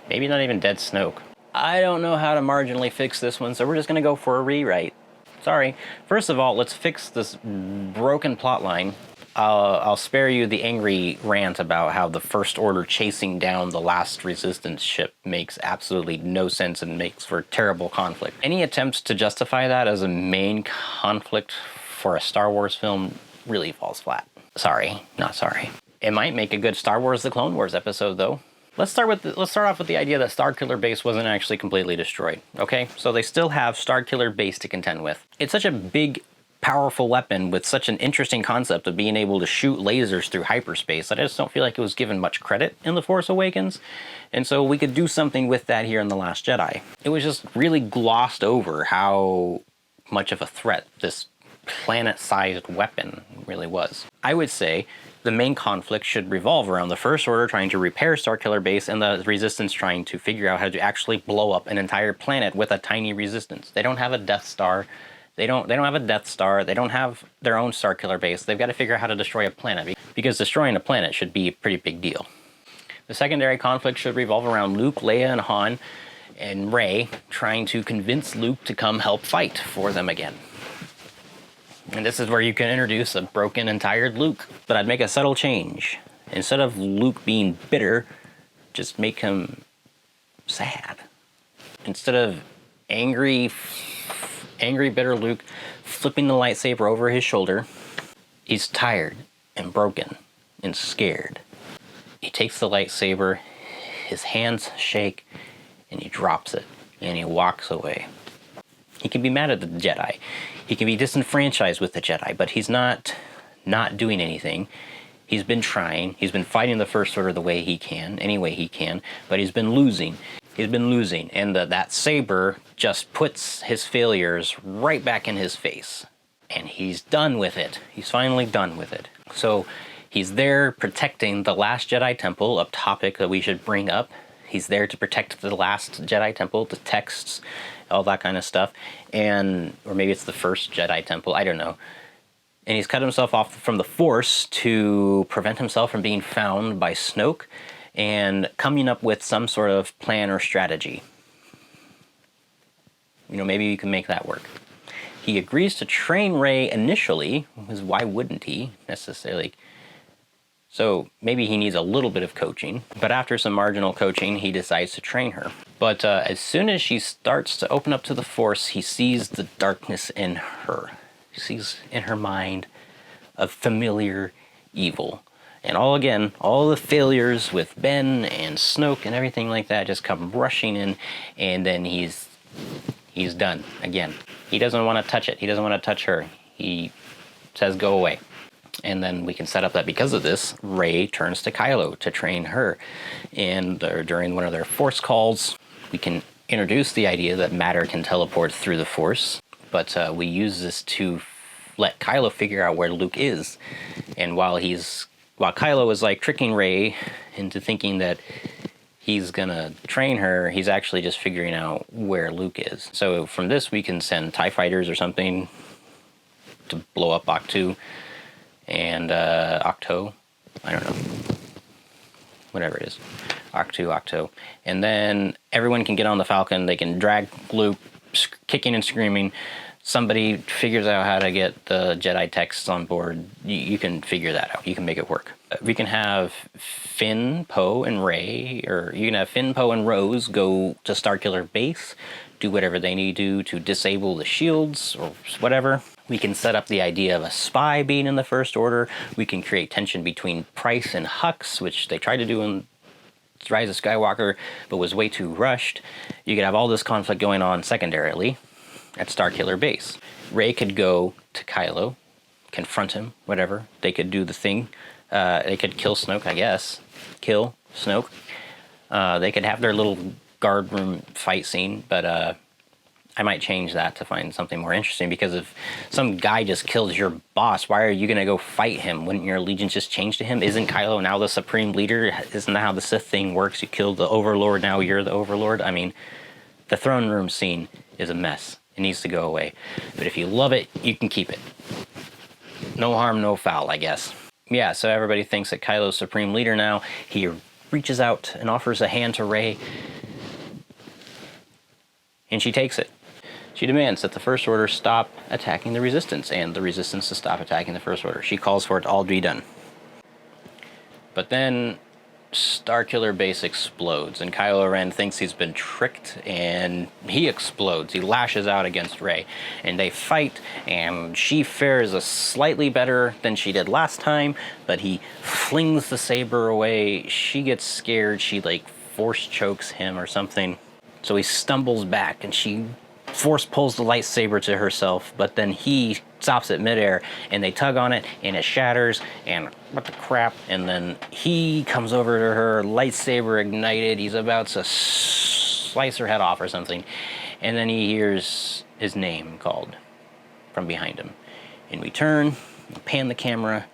Speaker 1: Maybe not even dead Snoke. I don't know how to marginally fix this one, so we're just gonna go for a rewrite. Sorry. First of all, let's fix this broken plot line. I'll spare you the angry rant about how the First Order chasing down the last Resistance ship makes absolutely no sense and makes for terrible conflict. Any attempts to justify that as a main conflict for a Star Wars film really falls flat. Sorry, not sorry. It might make a good Star Wars The Clone Wars episode, though. Let's start off with the idea that Starkiller Base wasn't actually completely destroyed, okay? So they still have Starkiller Base to contend with. It's such a big, powerful weapon with such an interesting concept of being able to shoot lasers through hyperspace that I just don't feel like it was given much credit in The Force Awakens. And so we could do something with that here in The Last Jedi. It was just really glossed over how much of a threat this planet-sized weapon really was. I would say the main conflict should revolve around the First Order trying to repair Starkiller Base and the Resistance trying to figure out how to actually blow up an entire planet with a tiny resistance. They don't have a Death Star. They don't have a Death Star. They don't have their own Starkiller Base. They've got to figure out how to destroy a planet, because destroying a planet should be a pretty big deal. The secondary conflict should revolve around Luke, Leia, and Han, and Rey trying to convince Luke to come help fight for them again. And this is where you can introduce a broken and tired Luke. But I'd make a subtle change. Instead of Luke being bitter, just make him sad. Instead of angry, bitter Luke flipping the lightsaber over his shoulder, he's tired and broken and scared. He takes the lightsaber, his hands shake, and he drops it, and he walks away. He can be mad at the Jedi. He can be disenfranchised with the Jedi, but he's not doing anything. He's been trying. He's been fighting the First Order the way he can, any way he can, but he's been losing. He's been losing, and that saber just puts his failures right back in his face. And he's done with it. He's finally done with it. So he's there protecting the last Jedi Temple, a topic that we should bring up. He's there to protect the last Jedi Temple, the texts, all that kind of stuff. Or maybe it's the first Jedi Temple, I don't know. And he's cut himself off from the Force to prevent himself from being found by Snoke and coming up with some sort of plan or strategy. Maybe you can make that work. He agrees to train Rey initially, because why wouldn't he necessarily? So maybe he needs a little bit of coaching, but after some marginal coaching, he decides to train her. But as soon as she starts to open up to the Force, he sees the darkness in her. He sees in her mind a familiar evil. And all the failures with Ben and Snoke and everything like that just come rushing in, and then he's done again. He doesn't want to touch it. He doesn't want to touch her. He says, go away. And then we can set up that because of this, Rey turns to Kylo to train her. And during one of their Force calls, we can introduce the idea that matter can teleport through the Force. But we use this to let Kylo figure out where Luke is. And while Kylo is like tricking Rey into thinking that he's gonna train her, he's actually just figuring out where Luke is. So from this, we can send TIE fighters or something to blow up Octu. And Octo, I don't know, whatever it is, Octo. And then everyone can get on the Falcon, they can drag Luke, kicking and screaming. Somebody figures out how to get the Jedi texts on board. You can figure that out, you can make it work. We can have Finn, Poe, and Rey, or you can have Finn, Poe, and Rose go to Starkiller Base, do whatever they need to disable the shields or whatever. We can set up the idea of a spy being in the First Order. We can create tension between Price and Hux, which they tried to do in Rise of Skywalker, but was way too rushed. You could have all this conflict going on secondarily at Starkiller Base. Rey could go to Kylo, confront him, whatever. They could do the thing. They could kill Snoke, I guess. Kill Snoke. They could have their little guard room fight scene, but I might change that to find something more interesting, because if some guy just kills your boss, why are you going to go fight him? Wouldn't your allegiance just change to him? Isn't Kylo now the supreme leader? Isn't that how the Sith thing works? You killed the Overlord, now you're the Overlord? I mean, the throne room scene is a mess. It needs to go away. But if you love it, you can keep it. No harm, no foul, I guess. Yeah, so everybody thinks that Kylo's supreme leader now. He reaches out and offers a hand to Rey, and she takes it. She demands that the First Order stop attacking the Resistance, and the Resistance to stop attacking the First Order. She calls for it to all be done. But then Starkiller Base explodes, and Kylo Ren thinks he's been tricked, and he explodes. He lashes out against Rey, and they fight, and she fares slightly better than she did last time, but he flings the saber away. She gets scared. She, force chokes him or something. So he stumbles back, and she force pulls the lightsaber to herself, but then he stops it midair, and they tug on it, and it shatters, and what the crap, and then he comes over to her, lightsaber ignited, he's about to slice her head off or something, and then he hears his name called, from behind him. And we turn, pan the camera,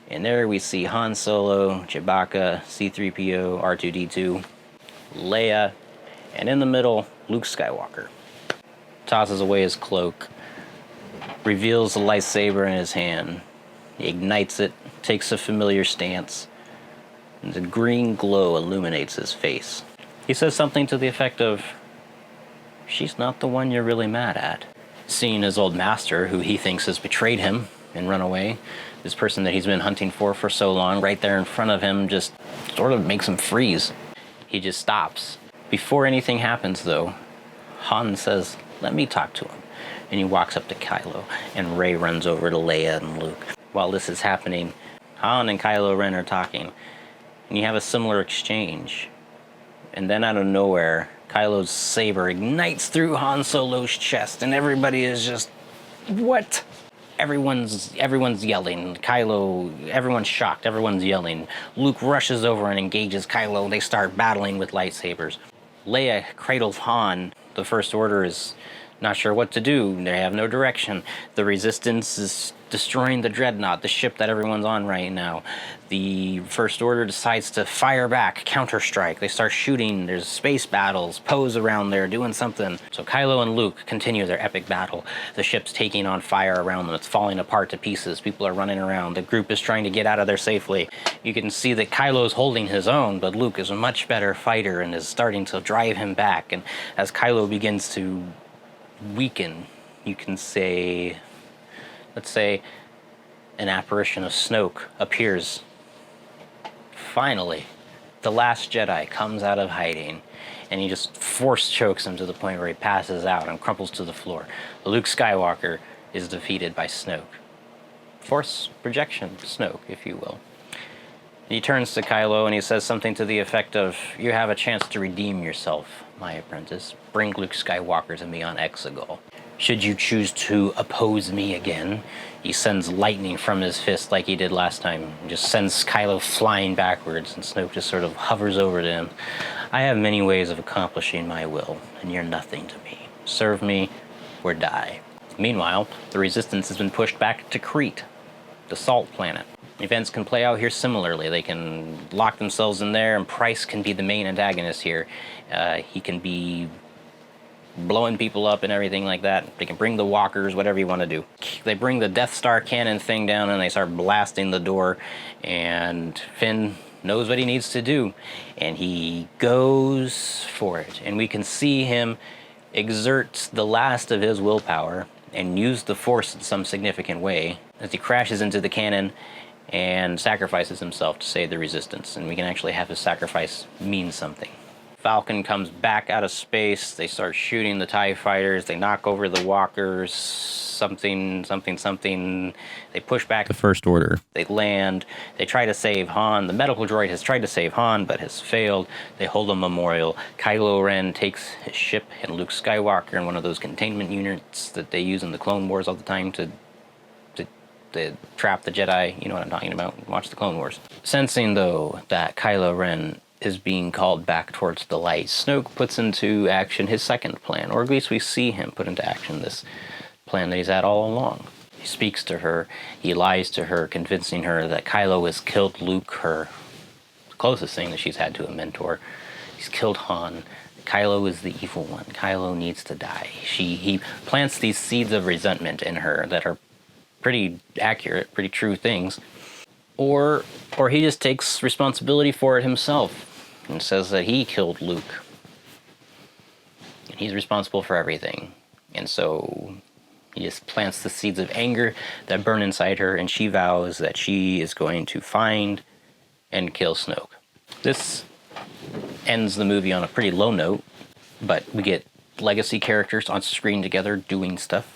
Speaker 1: and there we see Han Solo, Chewbacca, C-3PO, R2-D2, Leia, and in the middle, Luke Skywalker. Tosses away his cloak, reveals the lightsaber in his hand. He ignites it, takes a familiar stance, and the green glow illuminates his face. He says something to the effect of, "She's not the one you're really mad at." Seeing his old master, who he thinks has betrayed him and run away, this person that he's been hunting for so long, right there in front of him, just sort of makes him freeze. He just stops. Before anything happens, though, Han says, "Let me talk to him." And he walks up to Kylo, and Rey runs over to Leia and Luke. While this is happening, Han and Kylo Ren are talking, and you have a similar exchange. And then out of nowhere, Kylo's saber ignites through Han Solo's chest, and everybody is just, what? Everyone's yelling. Everyone's shocked. Everyone's yelling. Luke rushes over and engages Kylo. They start battling with lightsabers. Leia cradles Han. The First Order is not sure what to do. They have no direction. The Resistance is destroying the Dreadnought, the ship that everyone's on right now. The First Order decides to fire back, counter-strike. They start shooting. There's space battles. Poe's around there doing something. So Kylo and Luke continue their epic battle. The ship's taking on fire around them. It's falling apart to pieces. People are running around. The group is trying to get out of there safely. You can see that Kylo's holding his own, but Luke is a much better fighter and is starting to drive him back. And as Kylo begins to weaken, you can say, let's say, an apparition of Snoke appears. Finally, the last Jedi comes out of hiding, and he just force chokes him to the point where he passes out and crumples to the floor. Luke Skywalker is defeated by Snoke. Force projection Snoke, if you will. He turns to Kylo and he says something to the effect of, "You have a chance to redeem yourself, my apprentice. Bring Luke Skywalker to me on Exegol. Should you choose to oppose me again," he sends lightning from his fist like he did last time. He just sends Kylo flying backwards, and Snoke just sort of hovers over to him. "I have many ways of accomplishing my will, and you're nothing to me. Serve me or die." Meanwhile, the Resistance has been pushed back to Crete, the salt planet. Events can play out here similarly. They can lock themselves in there, and Price can be the main antagonist here. He can be blowing people up and everything like that. They can bring the walkers, whatever you want to do. They bring the Death Star cannon thing down and they start blasting the door, and Finn knows what he needs to do, and he goes for it. And we can see him exert the last of his willpower and use the Force in some significant way as he crashes into the cannon and sacrifices himself to save the Resistance. And we can actually have his sacrifice mean something. Falcon comes back out of space. They start shooting the TIE fighters. They knock over the walkers. Something. They push back the First Order. They land. They try to save Han. The medical droid has tried to save Han, but has failed. They hold a memorial. Kylo Ren takes his ship and Luke Skywalker in one of those containment units that they use in the Clone Wars all the time to trap the Jedi. You know what I'm talking about. Watch the Clone Wars. Sensing, though, that Kylo Ren is being called back towards the light, Snoke puts into action his second plan, or at least we see him put into action this plan that he's had all along. He speaks to her, he lies to her, convincing her that Kylo has killed Luke, her closest thing that she's had to a mentor. He's killed Han. Kylo is the evil one. Kylo needs to die. He plants these seeds of resentment in her that are pretty accurate, pretty true things. Or he just takes responsibility for it himself and says that he killed Luke. And he's responsible for everything. And so he just plants the seeds of anger that burn inside her, and she vows that she is going to find and kill Snoke. This ends the movie on a pretty low note, but we get legacy characters on screen together doing stuff.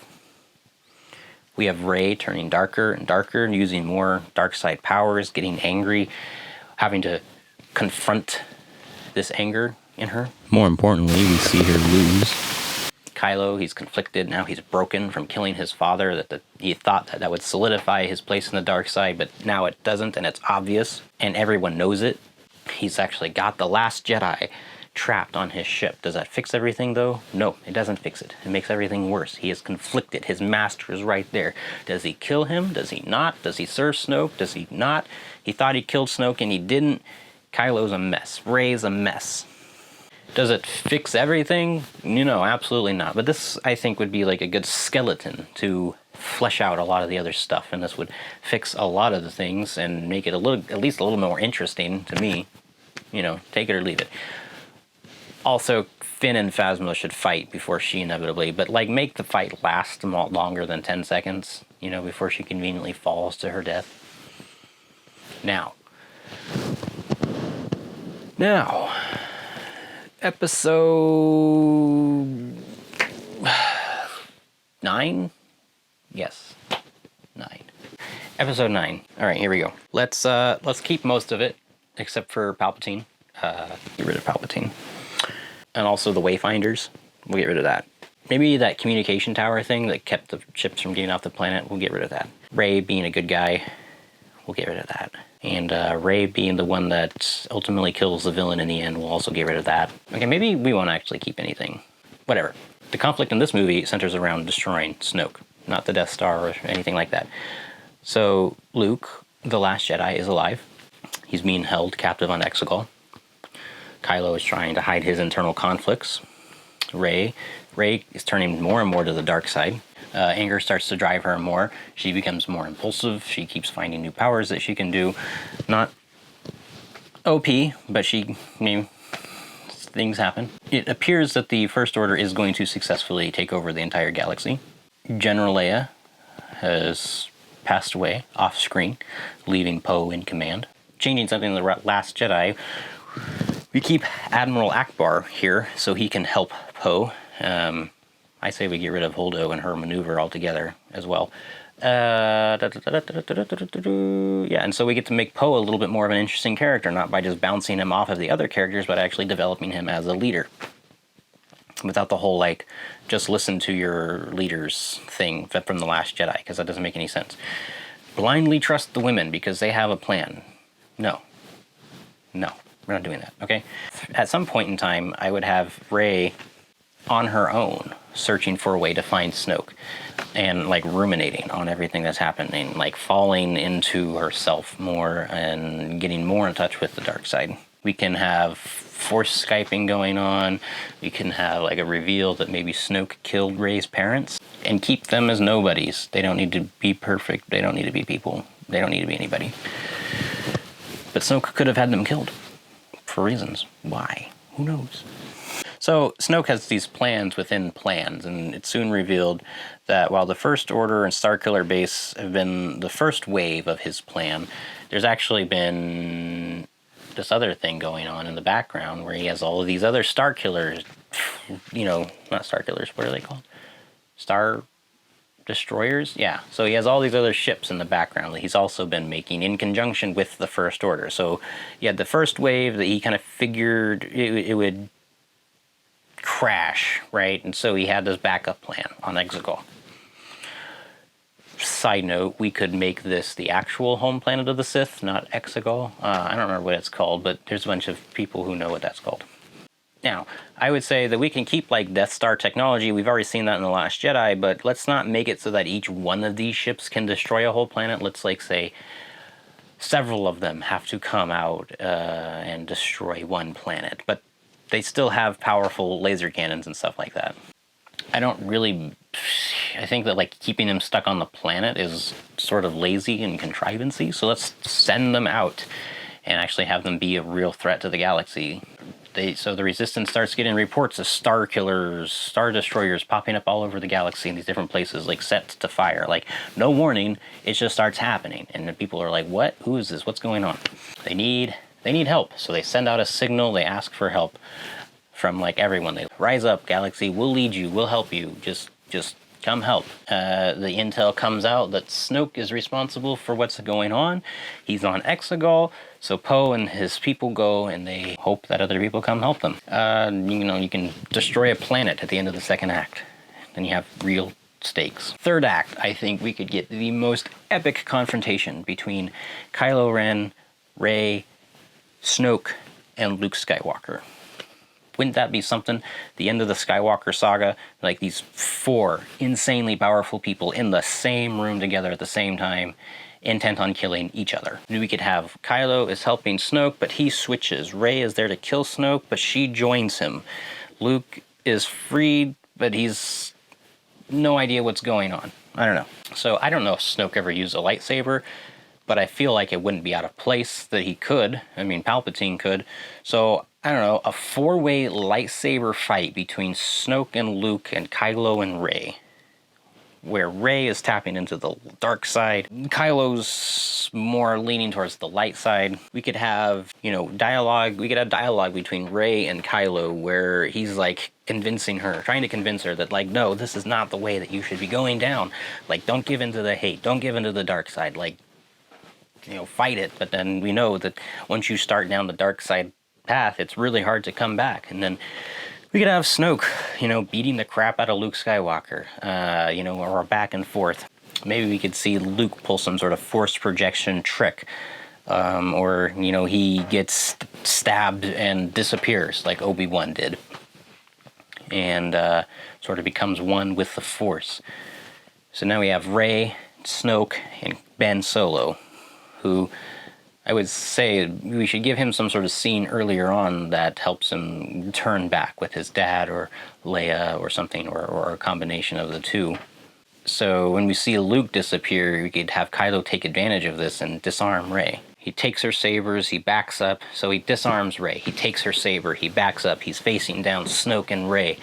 Speaker 1: We have Rey turning darker and darker, using more dark side powers, getting angry, having to confront this anger in her. More importantly, we see her lose. Kylo, he's conflicted. Now he's broken from killing his father. He thought that would solidify his place in the dark side, but now it doesn't, and it's obvious, and everyone knows it. He's actually got the last Jedi trapped on his ship. Does that fix everything, though? No, it doesn't fix it. It makes everything worse. He is conflicted. His master is right there. Does he kill him? Does he not? Does he serve Snoke? Does he not? He thought he killed Snoke and he didn't. Kylo's a mess. Rey's a mess. Does it fix everything? No, absolutely not. But this, I think, would be like a good skeleton to flesh out a lot of the other stuff, and this would fix a lot of the things and make it at least a little more interesting to me. Take it or leave it. Also, Finn and Phasma should fight before she inevitably, but like make the fight last longer than 10 seconds, before she conveniently falls to her death. Now, episode 9? Yes, 9. Episode 9. All right, here we go. Let's keep most of it, except for Palpatine. Get rid of Palpatine. And also the Wayfinders. We'll get rid of that. Maybe that communication tower thing that kept the ships from getting off the planet, we'll get rid of that. Rey being a good guy, we'll get rid of that. And Rey being the one that ultimately kills the villain in the end, we'll also get rid of that. Okay, maybe we won't actually keep anything. Whatever. The conflict in this movie centers around destroying Snoke, not the Death Star or anything like that. So Luke, the Last Jedi, is alive. He's being held captive on Exegol. Kylo is trying to hide his internal conflicts. Rey is turning more and more to the dark side. Anger starts to drive her more. She becomes more impulsive. She keeps finding new powers that she can do. Not OP, but things happen. It appears that the First Order is going to successfully take over the entire galaxy. General Leia has passed away off screen, leaving Poe in command. Changing something in the Last Jedi, we keep Admiral Akbar here so he can help Poe. I say we get rid of Holdo and her maneuver altogether as well. Yeah, and so we get to make Poe a little bit more of an interesting character, not by just bouncing him off of the other characters, but actually developing him as a leader. Without the whole, just listen to your leaders thing from The Last Jedi, because that doesn't make any sense. Blindly trust the women because they have a plan. No, we're not doing that, okay? At some point in time, I would have Rey on her own, searching for a way to find Snoke, and ruminating on everything that's happening, falling into herself more and getting more in touch with the dark side. We can have Force Skyping going on. We can have a reveal that maybe Snoke killed Rey's parents, and keep them as nobodies. They don't need to be perfect. They don't need to be people. They don't need to be anybody. But Snoke could have had them killed for reasons. Why? Who knows? So Snoke has these plans within plans, and it's soon revealed that while the First Order and Starkiller Base have been the first wave of his plan, there's actually been this other thing going on in the background where he has all of these other Starkillers, not Starkillers, what are they called? Star Destroyers? Yeah, so he has all these other ships in the background that he's also been making in conjunction with the First Order. So you had the first wave that he kind of figured it would crash, right? And so he had this backup plan on Exegol. Side note, we could make this the actual home planet of the Sith, not Exegol. I don't remember what it's called, but there's a bunch of people who know what that's called. Now, I would say that we can keep Death Star technology. We've already seen that in The Last Jedi, but let's not make it so that each one of these ships can destroy a whole planet. Let's say several of them have to come out and destroy one planet, but they still have powerful laser cannons and stuff like that. I think that keeping them stuck on the planet is sort of lazy and contrivancy, so let's send them out and actually have them be a real threat to the galaxy. So the Resistance starts getting reports of Star Killers, Star Destroyers popping up all over the galaxy in these different places, set to fire. No warning, it just starts happening. And the people are like, what? Who is this? What's going on? They need help. So they send out a signal, they ask for help from everyone. They rise up, galaxy, we'll lead you, we'll help you, just come help. The intel comes out that Snoke is responsible for what's going on. He's on Exegol, so Poe and his people go and they hope that other people come help them. You can destroy a planet at the end of the second act. Then you have real stakes. Third act, I think we could get the most epic confrontation between Kylo Ren, Rey, Snoke, and Luke Skywalker. Wouldn't that be something? The end of the Skywalker saga, like these 4 insanely powerful people in the same room together at the same time, intent on killing each other. We could have Kylo is helping Snoke, but he switches. Rey is there to kill Snoke, but she joins him. Luke is freed, but he's no idea what's going on. I don't know. So I don't know if Snoke ever used a lightsaber, but I feel like it wouldn't be out of place that he could. I mean, Palpatine could. So, I don't know, a 4-way lightsaber fight between Snoke and Luke and Kylo and Rey, where Rey is tapping into the dark side, Kylo's more leaning towards the light side. We could have, you know, dialogue. We could have dialogue between Rey and Kylo where he's like convincing her, trying to convince her that like, no, this is not the way that you should be going down. Like, don't give in to the hate. Don't give in to the dark side. Like, you know, fight it. But then we know that once you start down the dark side path, it's really hard to come back. And then we could have Snoke, you know, beating the crap out of Luke Skywalker, you know, or back and forth. Maybe we could see Luke pull some sort of force projection trick, or, you know, he gets stabbed and disappears like Obi-Wan did, and sort of becomes one with the Force. So now we have Rey, Snoke, and Ben Solo, who I would say we should give him some sort of scene earlier on that helps him turn back with his dad or Leia or something, or a combination of the two. So when we see Luke disappear, we could have Kylo take advantage of this and disarm Rey. He takes her sabers, he backs up, so he disarms Rey. He takes her saber, he backs up, he's facing down Snoke and Rey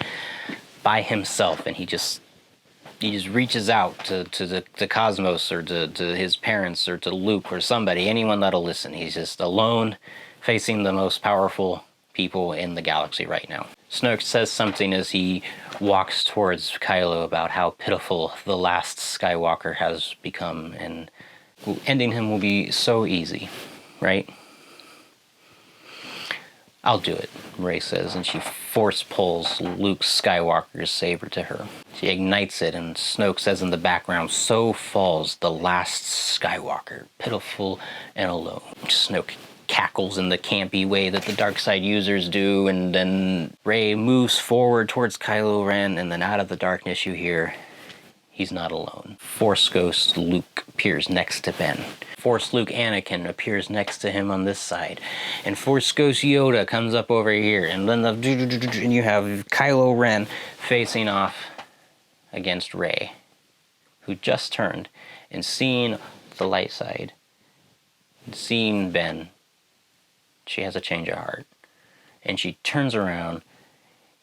Speaker 1: by himself, and he just reaches out to the cosmos, or to his parents, or to Luke, or somebody, anyone that'll listen. He's just alone, facing the most powerful people in the galaxy right now. Snoke says something as he walks towards Kylo about how pitiful the last Skywalker has become, and ending him will be so easy, right? I'll do it, Rey says, and she force pulls Luke Skywalker's saber to her. She ignites it, and Snoke says in the background, "So falls the last Skywalker, pitiful and alone." Snoke cackles in the campy way that the dark side users do, and then Rey moves forward towards Kylo Ren, and then out of the darkness you hear, he's not alone. Force Ghost Luke appears next to Ben. Force Luke Anakin appears next to him on this side, and Force Ghost Yoda comes up over here, and then and you have Kylo Ren facing off against Rey, who just turned and seen the light side, and seen Ben. She has a change of heart, and she turns around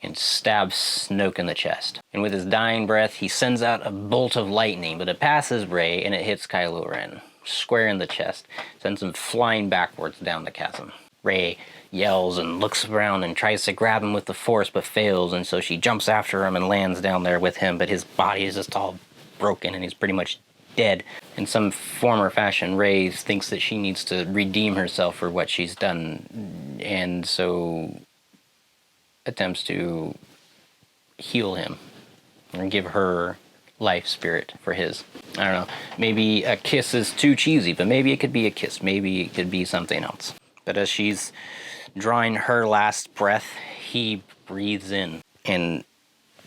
Speaker 1: and stabs Snoke in the chest. And with his dying breath, he sends out a bolt of lightning, but it passes Rey and it hits Kylo Ren square in the chest, sends him flying backwards down the chasm. Rey yells and looks around and tries to grab him with the Force, but fails, and so she jumps after him and lands down there with him, but his body is just all broken and he's pretty much dead. In some form or fashion, Rey thinks that she needs to redeem herself for what she's done, and so attempts to heal him and give her life spirit for his. I don't know. Maybe a kiss is too cheesy, but maybe it could be a kiss. Maybe it could be something else. But as she's drawing her last breath, he breathes in. And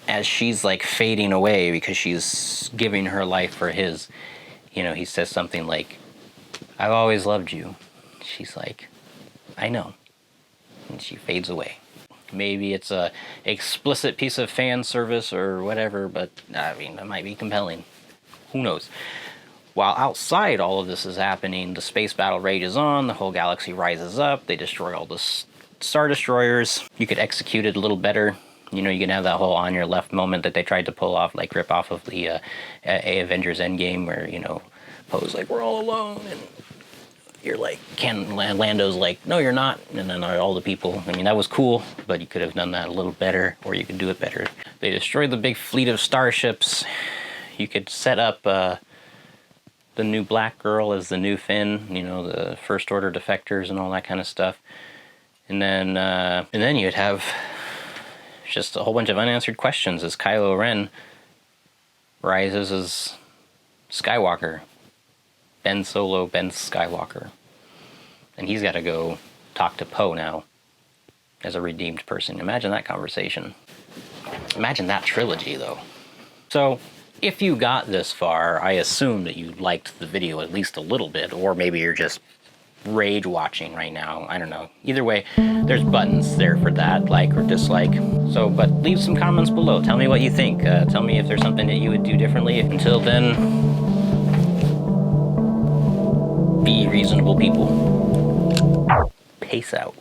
Speaker 1: as she's like fading away because she's giving her life for his, you know, he says something like, "I've always loved you." She's like, "I know." And she fades away. Maybe it's a explicit piece of fan service or whatever, but I mean, it might be compelling. Who knows? While outside all of this is happening, the space battle rages on, the whole galaxy rises up, they destroy all the Star Destroyers. You could execute it a little better. You know, you can have that whole on your left moment that they tried to pull off, like rip off of the Avengers Endgame, where, you know, Poe's like, "We're all alone," and you're like, Lando's like, "No, you're not," and then all the people. I mean, that was cool, but you could have done that a little better, or you could do it better. They destroyed the big fleet of starships. You could set up the new black girl as the new Finn, you know, the First Order defectors and all that kind of stuff. And then you'd have just a whole bunch of unanswered questions as Kylo Ren rises as Skywalker. Ben Skywalker. And he's got to go talk to Poe now as a redeemed person. Imagine that conversation. Imagine that trilogy, though. So, if you got this far, I assume that you liked the video at least a little bit, or maybe you're just rage watching right now. I don't know. Either way, there's buttons there for that, like or dislike. So, but leave some comments below. Tell me what you think. Tell me if there's something that you would do differently. Until then, be reasonable people. Peace out.